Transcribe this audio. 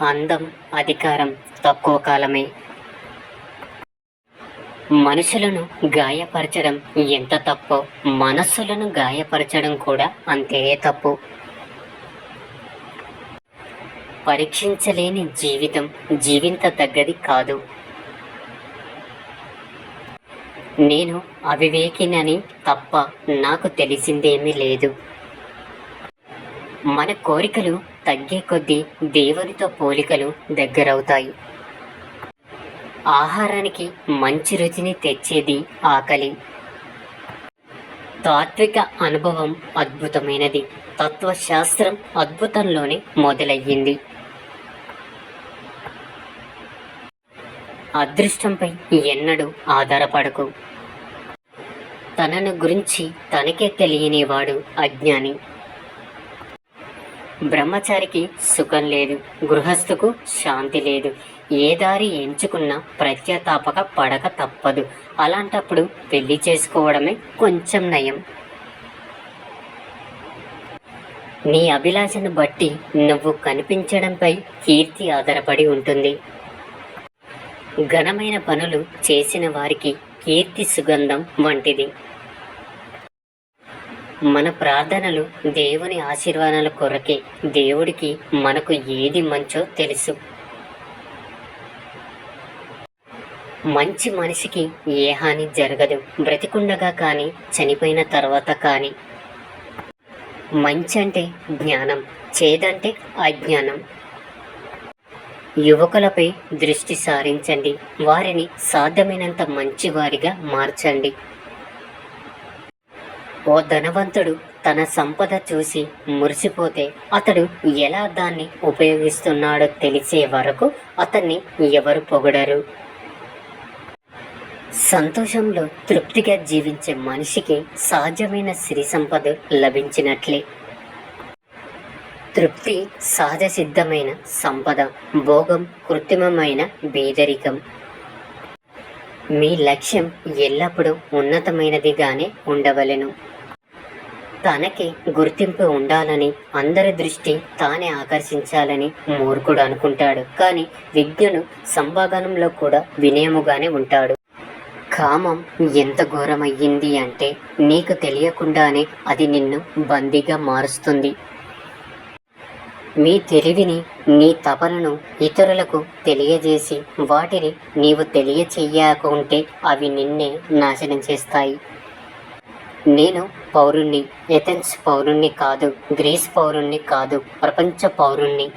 అందం, అధికారం తక్కువ కాలమే. మనుషులను గాయపరచడం ఎంత తప్పో మనస్సులను గాయపరచడం కూడా అంతే తప్పు. పరీక్షించలేని జీవితం జీవించదగ్గది కాదు. నేను అవివేకినని తప్ప నాకు తెలిసిందేమీ లేదు. మన కోరికలు తగ్గే కొద్దీ దేవునితో పోలికలు దగ్గరవుతాయి. ఆహారానికి మంచి రుచిని తెచ్చేది ఆకలి. తాత్విక అనుభవం అద్భుతమైనది. తత్వశాస్త్రం అద్భుతంలోనే మొదలయ్యింది. అదృష్టంపై ఎన్నడూ ఆధారపడకు. తనను గురించి తనకే తెలియనివాడు అజ్ఞాని. బ్రహ్మచారికి సుఖం లేదు, గృహస్థుకు శాంతి లేదు. ఏ దారి ఎంచుకున్నా ప్రత్యాతాపక పడక తప్పదు. అలాంటప్పుడు పెళ్లి చేసుకోవడమే కొంచెం నయం. నీ అభిలాషను బట్టి నువ్వు కనిపించడంపై కీర్తి ఆధారపడి ఉంటుంది. ఘనమైన పనులు చేసిన వారికి కీర్తి సుగంధం వంటిది. మన ప్రార్థనలు దేవుని ఆశీర్వాదాల కొరకే. దేవుడికి మనకు ఏది మంచో తెలుసు. మంచి మనిషికి ఏ హాని జరగదు, బ్రతికుండగా కానీ చనిపోయిన తర్వాత కానీ. మంచి అంటే జ్ఞానం, చేదంటే అజ్ఞానం. యువకులపై దృష్టి సారించండి. వారిని సాధ్యమైనంత మంచివారిగా మార్చండి. ఓ ధనవంతుడు తన సంపద చూసి మురిసిపోతే అతడు ఎలా దాన్ని ఉపయోగిస్తున్నాడో తెలిసే వరకు అతన్ని ఎవరు పొగడరు. సంతోషంలో తృప్తిగా జీవించే మనిషికి సహజమైన సిరి సంపద లభించినట్లే. తృప్తి సహజ సిద్ధమైన సంపద, భోగం కృత్రిమమైన బేదరికం. మీ లక్ష్యం ఎల్లప్పుడూ ఉన్నతమైనదిగానే ఉండవలెను. తనకి గుర్తింపు ఉండాలని, అందరి దృష్టి తానే ఆకర్షించాలని మూర్ఖుడు అనుకుంటాడు. కానీ విజ్ఞుడు సంభాగనంలో కూడా వినయముగానే ఉంటాడు. కామం ఎంత ఘోరమయ్యింది అంటే నీకు తెలియకుండానే అది నిన్ను బందీగా మారుస్తుంది. మీ తెలివిని, నీ తపనను ఇతరులకు తెలియజేసి వాటిని నీవు తెలియచెయ్యకుంటే అవి నిన్నే నాశనం చేస్తాయి. నేను పౌరుణ్ణి, ఏథెన్స్ పౌరుణ్ణి కాదు, గ్రీస్ పౌరుణ్ణి కాదు, ప్రపంచ పౌరుణ్ణి.